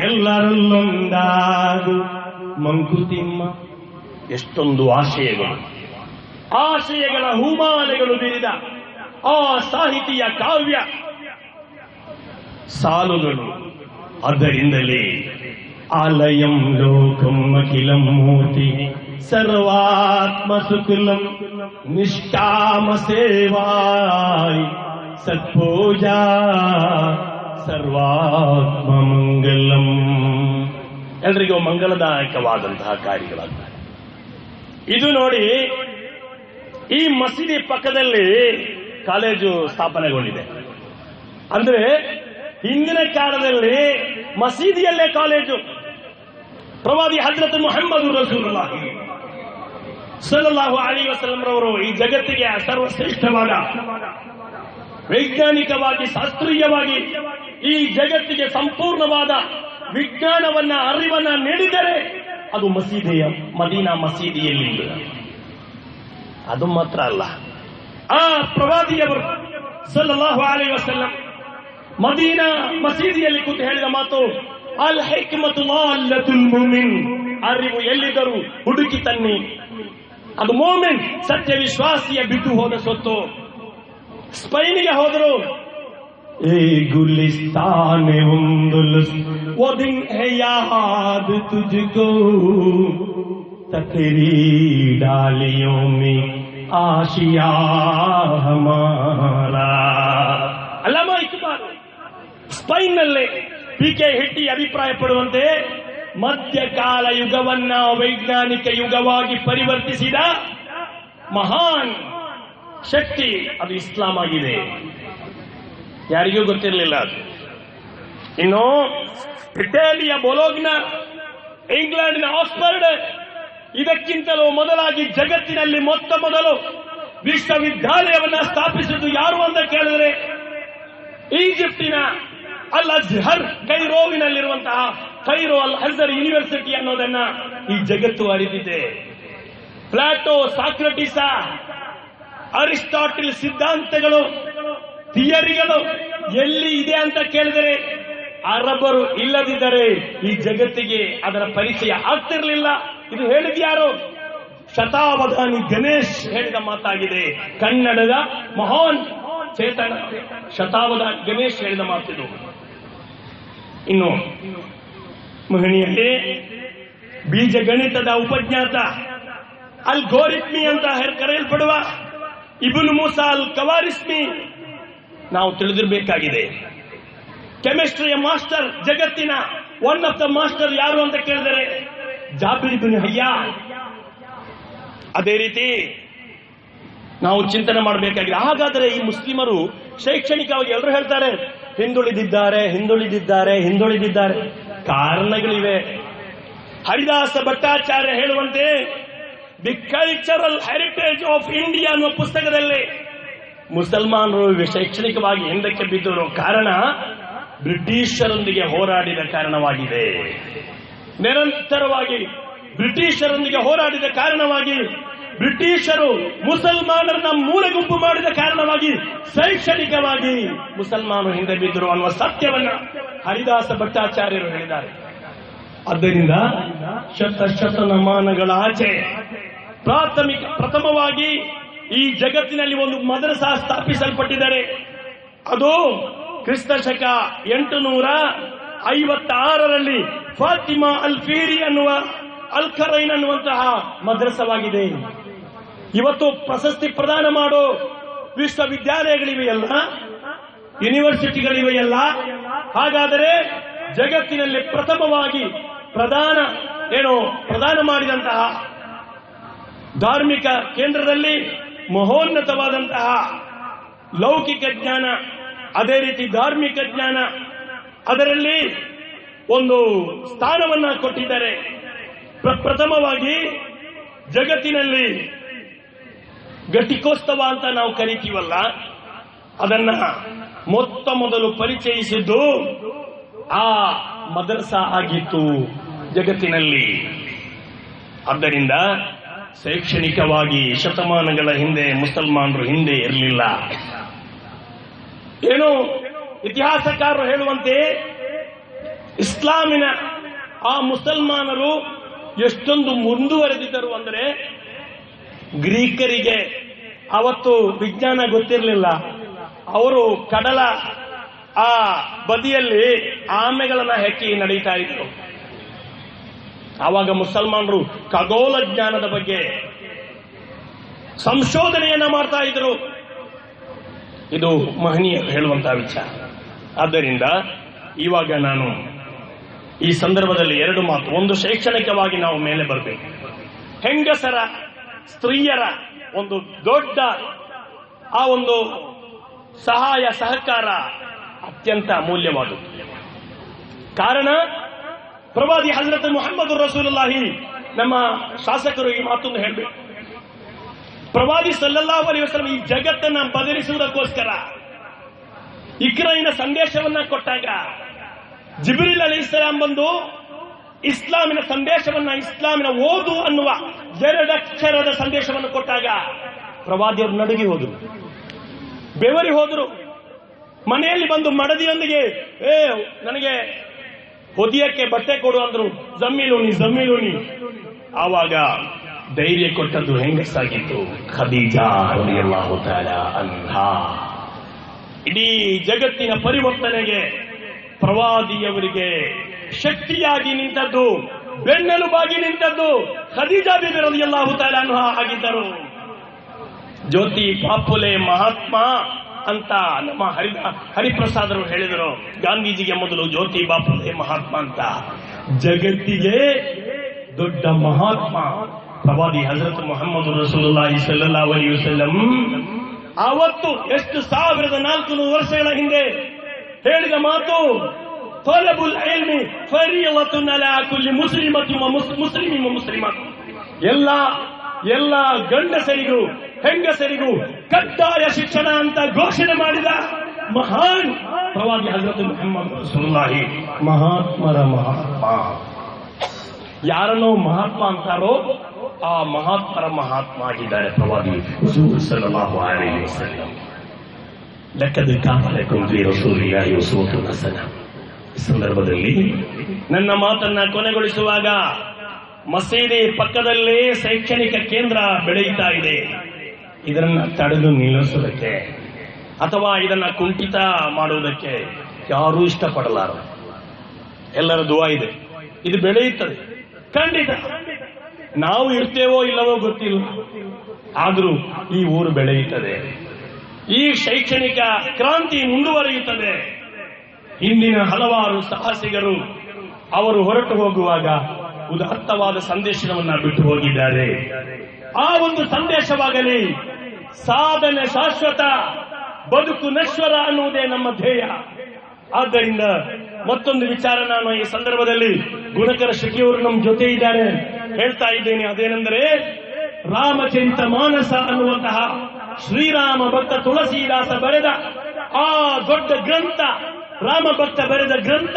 S1: ಎಲ್ಲರಲ್ಲೊಂದಾಗು ಮಂಕುತಿಮ್ಮ. ಎಷ್ಟೊಂದು ಆಶಯಗಳ ಹೂಮಾಲೆಗಳು ಬಿರಿದ ಆ ಸಾಹಿತಿಯ ಕಾವ್ಯ ಸಾಲುಗಳು. ಅದರಿಂದಲೇ ಆಲಯಂ ಲೋಕಂ ಅಖಿಲಂ ಮೂರ್ತಿ ಸರ್ವಾತ್ಮ ಸುಕುಲಂ ನಿಷ್ಕಾಮ ಸೇವಾಯ್ ಸತ್ಪೂಜಾ ಸರ್ವಾತ್ಮ ಮಂಗಲಂ. ಎಲ್ರಿಗೂ ಮಂಗಲದಾಯಕವಾದಂತಹ ಕಾರ್ಯಗಳಾಗ್ತವೆ. ಇದು ನೋಡಿ, ಈ ಮಸೀದಿ ಪಕ್ಕದಲ್ಲಿ ಕಾಲೇಜು ಸ್ಥಾಪನೆಗೊಂಡಿದೆ. ಅಂದ್ರೆ ಹಿಂದಿನ ಕಾಲದಲ್ಲಿ ಮಸೀದಿಯಲ್ಲೇ ಕಾಲೇಜು. ಪ್ರವಾದಿ ಹಜರತ್ ಮುಹಮ್ಮದ್ ರಸೂಲುಲ್ಲಾಹಿ ಸಲ್ಲಲ್ಲಾಹು ಅಲೈಹಿ ವಸಲ್ಲಂ ರವರು ಈ ಜಗತ್ತಿಗೆ ಸರ್ವಶ್ರೇಷ್ಠವಾದ, ವೈಜ್ಞಾನಿಕವಾಗಿ ಶಾಸ್ತ್ರೀಯವಾಗಿ ಈ ಜಗತ್ತಿಗೆ ಸಂಪೂರ್ಣವಾದ ವಿಜ್ಞಾನವನ್ನ, ಅರಿವನ್ನ ನೀಡಿದರೆ ಅದು ಮಸೀದಿಯ, ಮದೀನಾ ಮಸೀದಿಯಲ್ಲಿ. ಅದು ಮಾತ್ರ ಅಲ್ಲ, ಆ ಪ್ರವಾದಿಯವರು ಸಲ್ಲಲ್ಲಾಹು ಅಲೈಹಿ ವಸಲ್ಲಂ ಮದೀನಾ ಮಸೀದಿಯಲ್ಲಿ ಕೂತು ಹೇಳಿದ ಮಾತು, ಅಲ್ ಹಿಕ್ಮತು ಲಾಲ್ಲತುಲ್ ಮುಮಿನ್, ಅರಿವು ಎಲ್ಲಿದ್ದರೂ ಹುಡುಕಿ ತನ್ನಿ, ಅದು ಮೋಮಿನ್ ಸತ್ಯ ವಿಶ್ವಾಸಿಯ ಬಿಟ್ಟು ಹೋದ ಸೊತ್ತು. ಸ್ಪೈನ್ಗೆ ಹೋದರು, ಏ ಗುಲಿಸ್ತಾನೆ ಉಂದುಲುಸ್ वो दिन है याद तुझको तकरी डालियों में आशिया हमारा. ಅಲ್ಲಾಮ ಇಕ್ಬಾಲ್ ಸ್ಪೈನ್ ನಲ್ಲಿ ಪಿ.ಕೆ. ಹೆಟ್ಟಿ ಅಭಿಪ್ರಾಯ ಪಡುವಂತೆ ಮಧ್ಯಕಾಲ ಯುಗವನ್ನ ವೈಜ್ಞಾನಿಕ ಯುಗವಾಗಿ ಪರಿವರ್ತಿಸಿದ ಮಹಾನ್ ಶಕ್ತಿ ಅದು ಇಸ್ಲಾಂ ಆಗಿದೆ. ಯಾರಿಗೂ ಗೊತ್ತಿರಲಿಲ್ಲ ಅದು. ಇನ್ನು ಇಟಲಿಯ ಬೊಲೋಗ್ನ, ಇಂಗ್ಲೆಂಡಿನ ಆಕ್ಸ್ಫರ್ಡ್, ಇದಕ್ಕಿಂತಲೂ ಮೊದಲಾಗಿ ಜಗತ್ತಿನಲ್ಲಿ ಮೊತ್ತ ಮೊದಲು ವಿಶ್ವವಿದ್ಯಾಲಯವನ್ನ ಸ್ಥಾಪಿಸಿದ್ದು ಯಾರು ಅಂತ ಕೇಳಿದ್ರೆ ಈಜಿಪ್ಟಿನ ಅಲ್ ಅಜ್ಹರ್, ಕೈರೋವಿನಲ್ಲಿರುವಂತಹ ಕೈರೋ ಅಲ್ ಅಜ್ಹರ್ ಯೂನಿವರ್ಸಿಟಿ ಅನ್ನೋದನ್ನ ಈ ಜಗತ್ತು ಅರಿತಿದೆ. ಪ್ಲಾಟೋ, ಸಾಕ್ರಟಿಸ, ಅರಿಸ್ಟಾಟಿಲ್ ಸಿದ್ಧಾಂತಗಳು, ಥಿಯರಿಗಳು ಎಲ್ಲಿ ಇದೆ ಅಂತ ಕೇಳಿದರೆ ಅರಬರು ಇಲ್ಲದಿದ್ದರೆ ಈ ಜಗತ್ತಿಗೆ ಅದರ ಪರಿಚಯ ಆಗ್ತಿರಲಿಲ್ಲ. ಇದು ಹೇಳಿದ್ಯಾರು? ಶತಾವಧಾನಿ ಗಣೇಶ್ ಹೇಳಿದ ಮಾತಾಗಿದೆ. ಕನ್ನಡದ ಮಹಾನ್ ಚೇತನ ಶತಾವಧಾನಿ ಗಣೇಶ್ ಹೇಳಿದ ಮಾತಿದು. ಇನ್ನು ಮಹನೀಯರೇ, ಬೀಜಗಣಿತದ ಉಪಜ್ಞಾತ ಅಲ್ಗೋರಿತ್ಮಿ ಅಂತ ಕರೆಯಲ್ಪಡುವ ಇಬ್ನ್ ಮೂಸಾ ಅಲ್ ಖವಾರಿಸ್ಮಿ ನಾವು ತಿಳಿದಿರಬೇಕಾಗಿದೆ. ಕೆಮಿಸ್ಟ್ರಿಯ ಮಾಸ್ಟರ್, ಜಗತ್ತಿನ ಒನ್ ಆಫ್ ದ ಮಾಸ್ಟರ್ ಯಾರು ಅಂತ ಕೇಳಿದರೆ ಜಾಬಿರ್ ಇಬ್ನ್ ಹಯ್ಯಾನ್. ಅದೇ ರೀತಿ ನಾವು ಚಿಂತನೆ ಮಾಡಬೇಕಾಗಿದೆ. ಹಾಗಾದರೆ ಈ ಮುಸ್ಲಿಮರು ಶೈಕ್ಷಣಿಕವಾಗಿ ಎಲ್ಲರೂ ಹೇಳ್ತಾರೆ ಹಿಂದುಳಿದಿದ್ದಾರೆ, ಹಿಂದುಳಿದಿದ್ದಾರೆ, ಹಿಂದುಳಿದಿದ್ದಾರೆ. ಕಾರಣಗಳಿವೆ. ಹರಿದಾಸ ಭಟ್ಟಾಚಾರ್ಯ ಹೇಳುವಂತೆ the cultural heritage of India ಅನ್ನುವ ಪುಸ್ತಕದಲ್ಲಿ ಮುಸಲ್ಮಾನರು ಶೈಕ್ಷಣಿಕವಾಗಿ ಹಿಂದಕ್ಕೆ ಬಿದ್ದಿರೋ ಕಾರಣ ಬ್ರಿಟಿಷರೊಂದಿಗೆ ಹೋರಾಡಿದ ಕಾರಣವಾಗಿದೆ. ನಿರಂತರವಾಗಿ ಬ್ರಿಟಿಷರೊಂದಿಗೆ ಹೋರಾಡಿದ ಕಾರಣವಾಗಿ, ಬ್ರಿಟಿಷರು ಮುಸಲ್ಮಾನರನ್ನ ಮೂಲೆ ಗುಂಪು ಮಾಡಿದ ಕಾರಣವಾಗಿ ಶೈಕ್ಷಣಿಕವಾಗಿ ಮುಸಲ್ಮಾನರು ಹಿಂದೆ ಬಿದ್ದರು ಅನ್ನುವ ಸತ್ಯವನ್ನ ಹರಿದಾಸ ಭಟ್ಟಾಚಾರ್ಯರು ಹೇಳಿದ್ದಾರೆ. ಆದ್ದರಿಂದ ಶತಮಾನಗಳ ಆಚೆ ಪ್ರಥಮವಾಗಿ ಈ ಜಗತ್ತಿನಲ್ಲಿ ಒಂದು ಮದ್ರಸಾ ಸ್ಥಾಪಿಸಲ್ಪಟ್ಟಿದ್ದಾರೆ. ಅದು ಕ್ರಿಸ್ತ ಶಕ 856ರಲ್ಲಿ ಫಾತಿಮಾ ಅಲ್ ಫೀರಿ ಅನ್ನುವ ಅಲ್ ಖರೈನ್ ಅನ್ನುವಂತಹ ಮದ್ರಸವಾಗಿದೆ. ಇವತ್ತು ಪ್ರಶಸ್ತಿ ಪ್ರದಾನ ಮಾಡೋ ವಿಶ್ವವಿದ್ಯಾಲಯಗಳಿವೆಯಲ್ಲ, ಯೂನಿವರ್ಸಿಟಿಗಳಿವೆಯಲ್ಲ, ಹಾಗಾದರೆ ಜಗತ್ತಿನಲ್ಲಿ ಪ್ರಥಮವಾಗಿ ಪ್ರದಾನ ಮಾಡಿದಂತಹ ಧಾರ್ಮಿಕ ಕೇಂದ್ರದಲ್ಲಿ ಮಹೋನ್ನತವಾದಂತಹ ಲೌಕಿಕ ಜ್ಞಾನ, ಅದೇ ರೀತಿ ಧಾರ್ಮಿಕ ಜ್ಞಾನ, ಅದರಲ್ಲಿ ಒಂದು ಸ್ಥಾನವನ್ನ ಕೊಟ್ಟಿದ್ದಾರೆ. ಪ್ರಥಮವಾಗಿ ಜಗತ್ತಿನಲ್ಲಿ ಘಟಿಕೋತ್ಸವ ಅಂತ ನಾವು ಕರಿತೀವಲ್ಲ, ಅದನ್ನ ಮೊತ್ತ ಮೊದಲು ಪರಿಚಯಿಸಿದ್ದು ಆ ಮದರಸಾ ಆಗಿತ್ತು ಜಗತ್ತಿನಲ್ಲಿ. ಆದ್ದರಿಂದ ಶೈಕ್ಷಣಿಕವಾಗಿ ಶತಮಾನಗಳ ಹಿಂದೆ ಮುಸಲ್ಮಾನರು ಹಿಂದೆ ಇರಲಿಲ್ಲ. ಏನು ಇತಿಹಾಸಕಾರರು ಹೇಳುವಂತೆ ಇಸ್ಲಾಮಿನ ಆ ಮುಸಲ್ಮಾನರು ಎಷ್ಟೊಂದು ಮುಂದುವರೆದಿದ್ದರು ಅಂದರೆ, ಗ್ರೀಕರಿಗೆ ಅವತ್ತು ವಿಜ್ಞಾನ ಗೊತ್ತಿರಲಿಲ್ಲ. ಅವರು ಕಡಲ ಆ ಬದಿಯಲ್ಲಿ ಆಮೆಗಳನ್ನ ಹೆಕ್ಕಿ ನಡೀತಾ ಇದ್ರು. ಆವಾಗ ಮುಸಲ್ಮಾನರು ಖಗೋಳ ಜ್ಞಾನದ ಬಗ್ಗೆ ಸಂಶೋಧನೆಯನ್ನ ಮಾಡ್ತಾ ಇದ್ರು. ಇದು ಮಹನೀಯರು ಹೇಳುವಂತಹ ವಿಚಾರ. ಆದ್ದರಿಂದ ಇವಾಗ ನಾನು ಈ ಸಂದರ್ಭದಲ್ಲಿ ಎರಡು ಮಾತು. ಒಂದು, ಶೈಕ್ಷಣಿಕವಾಗಿ ನಾವು ಮೇಲೆ ಬರಬೇಕು. ಹೆಂಗಸರ, ಸ್ತ್ರೀಯರ ಒಂದು ದೊಡ್ಡ ಆ ಒಂದು ಸಹಾಯ ಸಹಕಾರ ಅತ್ಯಂತ ಅಮೂಲ್ಯವಾದದ್ದು. ಕಾರಣ ಪ್ರವಾದಿ ಹಜರತ್ ಮುಹಮ್ಮದ್ ರಸೂಲುಲ್ಲಾಹಿ, ನಮ್ಮ ಶಾಸಕರು ಈ ಮಾತನ್ನು ಹೇಳಬೇಕು. ಪ್ರವಾದಿ ಸಲ್ಲಲ್ಲಾಹು ಅಲೈಹಿ ವಸಲ್ಲಂ ಈ ಜಗತ್ತನ್ನ ಬದಲಿಸುವುದಕ್ಕೋಸ್ಕರ ಇಕ್ರಾಯಿನ ಸಂದೇಶವನ್ನ ಕೊಟ್ಟಾಗ, ಜಿಬ್ರೀಲ್ ಅಲೈಹಿಸ್ಸಲಾಂ ಬಂದು ಇಸ್ಲಾಮಿನ ಸಂದೇಶವನ್ನ, ಇಸ್ಲಾಮಿನ ಓದು ಅನ್ನುವ 2 ಅಕ್ಷರದ ಸಂದೇಶವನ್ನು ಕೊಟ್ಟಾಗ ಪ್ರವಾದಿಯವರು ನಡುಗಿ ಹೋದರು, ಬೆವರಿ ಹೋದರು. ಮನೆಯಲ್ಲಿ ಬಂದು ಮಡದಿಯೊಂದಿಗೆ ನನಗೆ ಹೊದಿಯಕ್ಕೆ ಬಟ್ಟೆ ಕೊಡು ಅಂದ್ರು. ಜಮ್ಮೀಲುನಿ. ಆವಾಗ ಧೈರ್ಯ ಕೊಟ್ಟದ್ದು ಹೆಂಗಸಾಗಿತ್ತು, ಖದೀಜಾ ರಲಿಯಲ್ಲಾಹು ತಆಲಾ ಅನ್ಹಾ. ಇಡೀ ಜಗತ್ತಿನ ಪರಿವರ್ತನೆಗೆ ಪ್ರವಾದಿಯವರಿಗೆ ಶಕ್ತಿಯಾಗಿ ನಿಂತದ್ದು, ಬೆನ್ನೆಲುಬಾಗಿ ನಿಂತದ್ದು ಖದೀಜಾ ಬಿಬಿ ರಲಿಯಲ್ಲಾಹು ತಆಲಾ ಅನ್ಹಾ ಆಗಿದ್ದರು. ಜ್ಯೋತಿ ಬಾಪುಲೆ ಮಹಾತ್ಮ ಅಂತ ನಮ್ಮ ಹರಿಪ್ರಸಾದರು ಹೇಳಿದರು. ಗಾಂಧೀಜಿಗೆ ಮೊದಲು ಜ್ಯೋತಿ ಬಾಪುಲೆ ಮಹಾತ್ಮ ಅಂತ. ಜಗತ್ತಿಗೆ ದೊಡ್ಡ ಮಹಾತ್ಮ ಪ್ರವಾದಿ ಹಜರತ್ ಮುಹಮ್ಮದ್ ರಸೂಲುಲ್ಲಾಹಿ ಸಲ್ಲಲ್ಲಾಹು ಅಲೈಹಿ ವಸಲ್ಲಂ ಆವತ್ತು ಎಷ್ಟು 1400 ವರ್ಷಗಳ ಹಿಂದೆ ಹೇಳಿದ ಮಾತು, ತೊಲಬುಲ್ ಇಲ್ಮಿ ಫರೀಯದತುನ್ ಅಲಾ ಕುಲ್ಲಿ ಮುಸ್ಲಿಮತಿನ್ ವ ಮುಸ್ಲಿಮಿನ್ ವ ಮುಸ್ಲಿಮತ್. ಎಲ್ಲ ಗಂಡಸರಿಗೂ ಹೆಂಗಸರಿಗೂ ಕಡ್ಡಾಯ ಶಿಕ್ಷಣ ಅಂತ ಘೋಷಣೆ ಮಾಡಿದ ಮಹಾನ್ ಪ್ರವಾದಿ ಹಜರತ್ ಮುಹಮ್ಮದ್ ರಸೂಲುಲ್ಲಾಹಿ, ಮಹಾತ್ಮರ ಮಹಾತ್ಮ. ಯಾರನ್ನೋ ಮಹಾತ್ಮ ಅಂತಾರೋ ಆ ಮಹಾತ್ಮರ ಮಹಾತ್ಮ ಆಗಿದ್ದಾರೆ ಪ್ರವಾದಿ ಸಲ್ಲಲ್ಲಾಹು ಅಲೈಹಿ ವಸಲ್ಲಂ. ಲಕ್ಕದ್ ಕಾನ ಲಕುಂ ಫೀ ರಸೂಲಿಲ್ಲಾಹಿ ಉಸ್ವತುನ್ ಹಸನ. ಈ ಸಂದರ್ಭದಲ್ಲಿ ನನ್ನ ಮಾತನ್ನ ಕೊನೆಗೊಳಿಸುವಾಗ, ಮಸೀದಿ ಪಕ್ಕದಲ್ಲೇ ಶೈಕ್ಷಣಿಕ ಕೇಂದ್ರ ಬೆಳೆಯುತ್ತಾ ಇದೆ. ಇದನ್ನ ತಡೆದು ನಿಲ್ಲಿಸುವುದಕ್ಕೆ ಅಥವಾ ಇದನ್ನ ಕುಂಠಿತ ಮಾಡುವುದಕ್ಕೆ ಯಾರೂ ಇಷ್ಟಪಡಲಾರರು. ಎಲ್ಲರ ದುವಾ ಇದೆ, ಇದು ಬೆಳೆಯುತ್ತದೆ ಖಂಡಿತ. ನಾವು ಇರ್ತೇವೋ ಇಲ್ಲವೋ ಗೊತ್ತಿಲ್ಲ, ಆದರೂ ಈ ಊರು ಬೆಳೆಯುತ್ತದೆ, ಈ ಶೈಕ್ಷಣಿಕ ಕ್ರಾಂತಿ ಮುಂದುವರಿಯುತ್ತದೆ. ಇಂದಿನ ಹಲವಾರು ಸಾಹಸಿಗರು ಅವರು ಹೊರಟು ಹೋಗುವಾಗ ಉದಾತ್ತವಾದ ಸಂದೇಶವನ್ನ ಬಿಟ್ಟು ಹೋಗಿದ್ದಾರೆ. ಆ ಒಂದು ಸಂದೇಶವಾಗಲಿ, ಸಾಧನೆ ಶಾಶ್ವತ, ಬದುಕು ನಶ್ವರ ಅನ್ನುವುದೇ ನಮ್ಮ ಧ್ಯೇಯ. ಆದ್ದರಿಂದ ಮತ್ತೊಂದು ವಿಚಾರ ನಾನು ಈ ಸಂದರ್ಭದಲ್ಲಿ ಗುಣಕರ ಶಕಿಯವರು ನಮ್ಮ ಜೊತೆ ಇದ್ದಾರೆ, ಹೇಳ್ತಾ ಇದ್ದೇನೆ. ಅದೇನೆಂದರೆ, ರಾಮಚರಿತ ಮಾನಸ ಅನ್ನುವಂತಹ ಶ್ರೀರಾಮ ಭಕ್ತ ತುಳಸಿದಾಸ ಬರೆದ ಆ ದೊಡ್ಡ ಗ್ರಂಥ, ರಾಮ ಭಕ್ತ ಬರೆದ ಗ್ರಂಥ,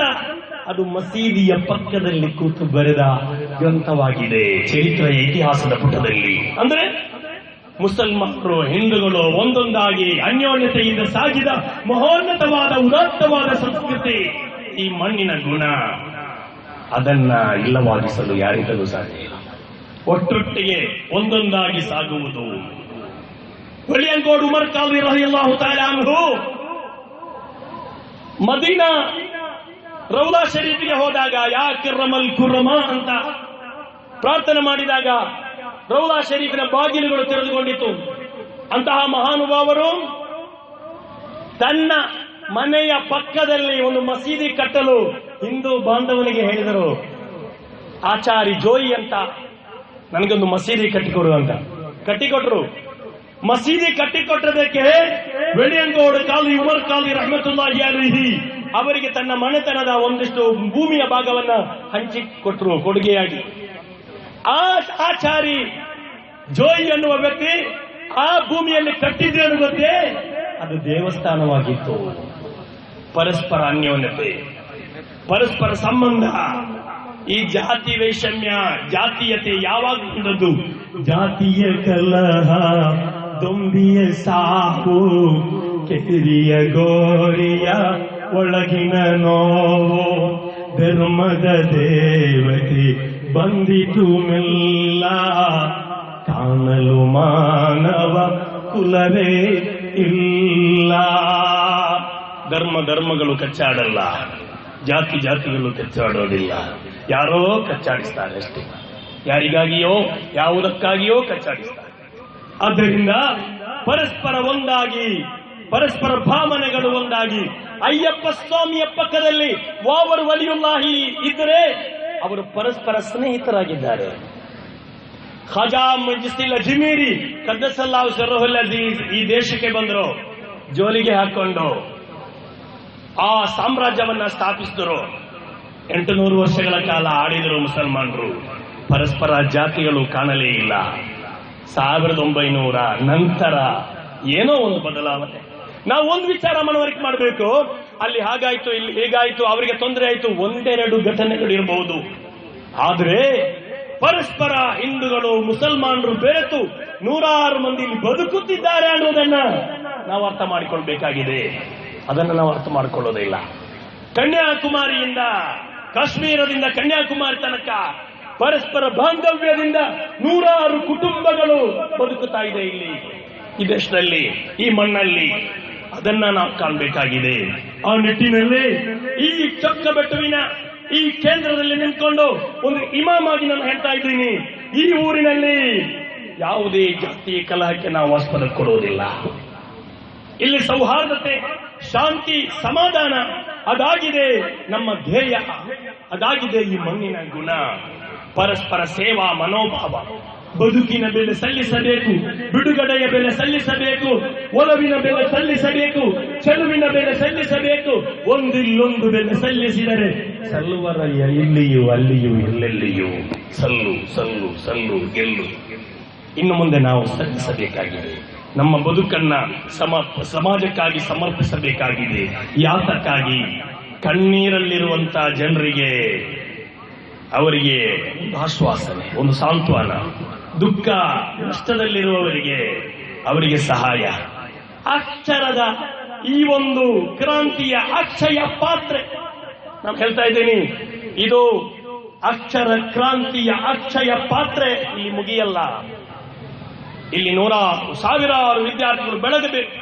S1: ಅದು ಮಸೀದಿಯ ಪಕ್ಕದಲ್ಲಿ ಕೂತು ಬರೆದ ಗ್ರಂಥವಾಗಿದೆ. ಚರಿತ್ರೆಯ ಇತಿಹಾಸದ ಪುಟದಲ್ಲಿ ಅಂದ್ರೆ ಮುಸಲ್ಮಾನರು ಹಿಂದೂಗಳು ಒಂದೊಂದಾಗಿ ಅನ್ಯೋನ್ಯತೆಯಿಂದ ಸಾಗಿದ ಮಹೋನ್ನತವಾದ ಉದಾತ್ತವಾದ ಸಂಸ್ಕೃತಿ, ಈ ಮಣ್ಣಿನ ಗುಣ, ಅದನ್ನ ಇಲ್ಲವಾಗಿಸಲು ಯಾರಿಗಲೂ ಸಾಧ್ಯ ಇಲ್ಲ. ಒಟ್ಟೊಟ್ಟಿಗೆ ಒಂದೊಂದಾಗಿ ಸಾಗುವುದು. ಒಳಿಯಂಗೋಡು ಉಮರ್ ಕಾಲ್ವಿ ರಲಿಯಲ್ಲಾಹು ತಆಲಾ ಅನ್ಹು ಮದೀನಾ ರೌಲಾ ಶರೀಫಿಗೆ ಹೋದಾಗ, ಯಾ ಕಿರ್ರಮಲ್ ಕುರ್ರಮ ಅಂತ ಪ್ರಾರ್ಥನೆ ಮಾಡಿದಾಗ ರೌಲಾ ಶರೀಫಿನ ಬಾಗಿಲುಗಳು ತೆರೆದುಕೊಂಡಿತು. ಅಂತಹ ಮಹಾನುಭಾವರು ತನ್ನ ಮನೆಯ ಪಕ್ಕದಲ್ಲಿ ಒಂದು ಮಸೀದಿ ಕಟ್ಟಲು ಹಿಂದೂ ಬಾಂಧವನಿಗೆ ಹೇಳಿದರು, ಆಚಾರಿ ಜೋಯಿ ಅಂತ ನನಗೊಂದು ಮಸೀದಿ ಕಟ್ಟಿಕೊಡು ಅಂತ. ಕಟ್ಟಿಕೊಟ್ರು. ಮಸೀದಿ ಕಟ್ಟಿಕೊಟ್ಟದಕ್ಕೆ ವೆಳಿಯಂಗೋಡು ಕಾಲ್ವಿ ಉಮರ್ ಕಾಲ್ವಿ ರಹಮತುಲ್ಲಾಹಿ ಅಲೈಹಿ ಅವರಿಗೆ ತನ್ನ ಮನೆತನದ ಒಂದಿಷ್ಟು ಭೂಮಿಯ ಭಾಗವನ್ನ ಹಂಚಿಕೊಟ್ರು ಕೊಡುಗೆಯಾಗಿ. ಆ ಆಚಾರಿ ಜೋಯಿ ಅನ್ನುವ ವ್ಯಕ್ತಿ ಆ ಭೂಮಿಯಲ್ಲಿ ಕಟ್ಟಿದ್ದೇನು ಗೊತ್ತೇ, ಅದು ದೇವಸ್ಥಾನವಾಗಿತ್ತು. ಪರಸ್ಪರ ಅನ್ಯೋನ್ಯತೆ, ಪರಸ್ಪರ ಸಂಬಂಧ. ಈ ಜಾತಿ ವೈಷಮ್ಯ, ಜಾತೀಯತೆ ಯಾವಾಗ ಬಂದದ್ದು? ಜಾತಿಯ ಕಲಹ, ದೊಂಬಿಯ ಸಾಕು, ಕೆರಿಯ ಗೋರಿಯ ಒಳಗಿನ ನೋವು, ಧರ್ಮದ ದೇವತೆ ಬಂದಿತು ಮೆಲ್ಲ, ಕಾಣಲು ಮಾನವ ಕುಲವೇ ಇಲ್ಲ. ಧರ್ಮಗಳು ಕಚ್ಚಾಡಲ್ಲ, ಜಾತಿಗಳು ಕಚ್ಚಾಡೋದಿಲ್ಲ. ಯಾರೋ ಕಚ್ಚಾಡಿಸ್ತಾರೆ ಅಷ್ಟೇ, ಯಾರಿಗಾಗಿಯೋ ಯಾವುದಕ್ಕಾಗಿಯೋ ಕಚ್ಚಾಡಿಸ್ತಾರೆ. ಆದ್ದರಿಂದ ಪರಸ್ಪರ ಒಂದಾಗಿ, ಪರಸ್ಪರ ಭಾವನೆಗಳು ಒಂದಾಗಿ. ಅಯ್ಯಪ್ಪ ಸ್ವಾಮಿಯ ಪಕ್ಕದಲ್ಲಿ ವಾವರು ವಲಿಯುಲ್ಲಾಹಿ ಇದ್ದರೆ ಅವರು ಪರಸ್ಪರ ಸ್ನೇಹಿತರಾಗಿದ್ದಾರೆ. ಖಾಜಾ ಮುಜಿಸ್ತಿಲ್ ಅಜ್ಮೀರಿ ಕದ್ದಸಲ್ಲಾಹು ಸಿರ್ರುಲ್ ಅಜೀಜ್ ಈ ದೇಶಕ್ಕೆ ಬಂದರು, ಜೋಲಿಗೆ ಹಾಕೊಂಡು ಆ ಸಾಮ್ರಾಜ್ಯವನ್ನ ಸ್ಥಾಪಿಸಿದರು. 800 ವರ್ಷಗಳ ಕಾಲ ಆಳಿದರು ಮುಸಲ್ಮಾನರು. ಪರಸ್ಪರ ಜಾತಿಗಳು ಕಾಣಲೇ ಇಲ್ಲ. 1900 ನಂತರ ಏನೋ ಒಂದು ಬದಲಾವಣೆ. ನಾವು ಒಂದು ವಿಚಾರ ಮನವರಿಕೆ ಮಾಡಬೇಕು, ಅಲ್ಲಿ ಹಾಗಾಯ್ತು, ಇಲ್ಲಿ ಹೀಗಾಯ್ತು, ಅವರಿಗೆ ತೊಂದರೆ ಆಯ್ತು, ಒಂದೆರಡು ಘಟನೆಗಳಿರಬಹುದು. ಆದರೆ ಪರಸ್ಪರ ಹಿಂದೂಗಳು ಮುಸಲ್ಮಾನರು ಬೆರೆತು ನೂರಾರು ಮಂದಿ ಇಲ್ಲಿ ಬದುಕುತ್ತಿದ್ದಾರೆ ಅನ್ನೋದನ್ನ ನಾವು ಅರ್ಥ ಮಾಡಿಕೊಳ್ಬೇಕಾಗಿದೆ. ಅದನ್ನು ನಾವು ಅರ್ಥ ಮಾಡಿಕೊಳ್ಳೋದಿಲ್ಲ. ಕನ್ಯಾಕುಮಾರಿಯಿಂದ, ಕಾಶ್ಮೀರದಿಂದ ಕನ್ಯಾಕುಮಾರಿ ತನಕ ಪರಸ್ಪರ ಬಾಂಧವ್ಯದಿಂದ ನೂರಾರು ಕುಟುಂಬಗಳು ಬದುಕುತ್ತಾ ಇದೆ ಇಲ್ಲಿ ಈ ದೇಶದಲ್ಲಿ, ಈ ಮಣ್ಣಲ್ಲಿ. ಅದನ್ನ ನಾವು ಕಾಣಬೇಕಾಗಿದೆ. ಆ ನಿಟ್ಟಿನಲ್ಲಿ ಈ ಚೊಕ್ಕಬೆಟ್ಟುವಿನ ಈ ಕೇಂದ್ರದಲ್ಲಿ ನಿಂತ್ಕೊಂಡು ಒಂದು ಇಮಾಮ್ ಆಗಿ ನಾನು ಹೇಳ್ತಾ ಇದ್ದೀನಿ, ಈ ಊರಿನಲ್ಲಿ ಯಾವುದೇ ಜಾತಿಯ ಕಲಹಕ್ಕೆ ನಾವು ಆಸ್ಪದ ಕೊಡುವುದಿಲ್ಲ. ಇಲ್ಲಿ ಸೌಹಾರ್ದತೆ, ಶಾಂತಿ, ಸಮಾಧಾನ ಅದಾಗಿದೆ ನಮ್ಮ ಧ್ಯೇಯ, ಅದಾಗಿದೆ ಈ ಮಣ್ಣಿನ ಗುಣ. ಪರಸ್ಪರ ಸೇವಾ ಮನೋಭಾವ, ಬದುಕಿನ ಬೆಲೆ ಸಲ್ಲಿಸಬೇಕು, ಬಿಡುಗಡೆಯ ಬೆಲೆ ಸಲ್ಲಿಸಬೇಕು, ಒಲವಿನ ಬೆಲೆ ಸಲ್ಲಿಸಬೇಕು, ಚೆಲುವಿನ ಬೆಲೆ ಸಲ್ಲಿಸಬೇಕು. ಒಂದಿಲ್ಲೊಂದು ಬೆಲೆ ಸಲ್ಲಿಸಿದರೆ ಸಲ್ಲುವರಯ್ಯ ಇಲ್ಲಿಯೂ ಅಲ್ಲಿಯೂ ಎಲ್ಲೆಲ್ಲಿಯೂ ಸಲ್ಲು ಸಲ್ಲು ಸಲ್ಲು ಗೆಲ್ಲು. ಇನ್ನು ಮುಂದೆ ನಾವು ಸಲ್ಲಿಸಬೇಕಾಗಿದೆ. ನಮ್ಮ ಬದುಕನ್ನ ಸಮಾಜಕ್ಕಾಗಿ ಸಮರ್ಪಿಸಬೇಕಾಗಿದೆ. ಯಾತಕ್ಕಾಗಿ? ಕಣ್ಣೀರಲ್ಲಿರುವಂತಹ ಜನರಿಗೆ, ಅವರಿಗೆ ಒಂದು ಆಶ್ವಾಸನೆ, ಒಂದು ಸಾಂತ್ವನ. ದುಃಖ ನಷ್ಟದಲ್ಲಿರುವವರಿಗೆ ಅವರಿಗೆ ಸಹಾಯ. ಅಕ್ಷರದ ಈ ಒಂದು ಕ್ರಾಂತಿಯ ಅಕ್ಷಯ ಪಾತ್ರೆ ನಾನು ಹೇಳ್ತಾ ಇದ್ದೀನಿ, ಇದು ಅಕ್ಷರ ಕ್ರಾಂತಿಯ ಅಕ್ಷಯ ಪಾತ್ರೆ ಇಲ್ಲಿ ಮುಗಿಯಲ್ಲ. ಇಲ್ಲಿ ನೂರಾರು ಸಾವಿರಾರು ವಿದ್ಯಾರ್ಥಿಗಳು ಬೆಳಗಬೇಕು,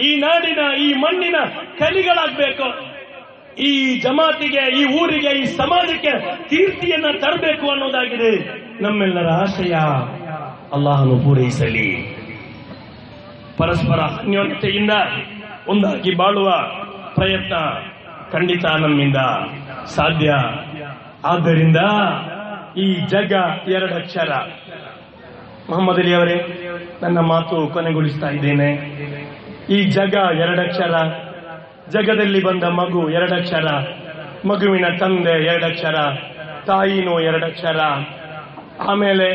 S1: ಈ ನಾಡಿನ ಈ ಮಣ್ಣಿನ ಕಲಿಗಳಾಗಬೇಕು, ಈ ಜಮಾತಿಗೆ, ಈ ಊರಿಗೆ, ಈ ಸಮಾಜಕ್ಕೆ ಕೀರ್ತಿಯನ್ನ ತರಬೇಕು ಅನ್ನೋದಾಗಿದೆ ನಮ್ಮೆಲ್ಲರ ಆಶಯ. ಅಲ್ಲಾಹನು ಪೂರೈಸಲಿ. ಪರಸ್ಪರ ಅನ್ಯೋನ್ಯತೆಯಿಂದ ಒಂದಾಗಿ ಬಾಳುವ ಪ್ರಯತ್ನ ಖಂಡಿತ ನಮ್ಮಿಂದ ಸಾಧ್ಯ. ಆದ್ದರಿಂದ ಈ ಜಗ ಎರಡಕ್ಷರ. ಮೊಹಮ್ಮದ್ ಅಲಿ ಅವರೇ, ನನ್ನ ಮಾತು ಕೊನೆಗೊಳಿಸ್ತಾ ಇದ್ದೇನೆ. ಈ ಜಗ ಎರಡಕ್ಷರ. ಜಗದಲ್ಲಿ ಬಂದ ಮಗು ಎರಡಕ್ಷರ, ಮಗುವಿನ ತಂದೆ ಎರಡಕ್ಷರ, ತಾಯಿನೂ ಎರಡಕ್ಷರ. ಆಮೇಲೆ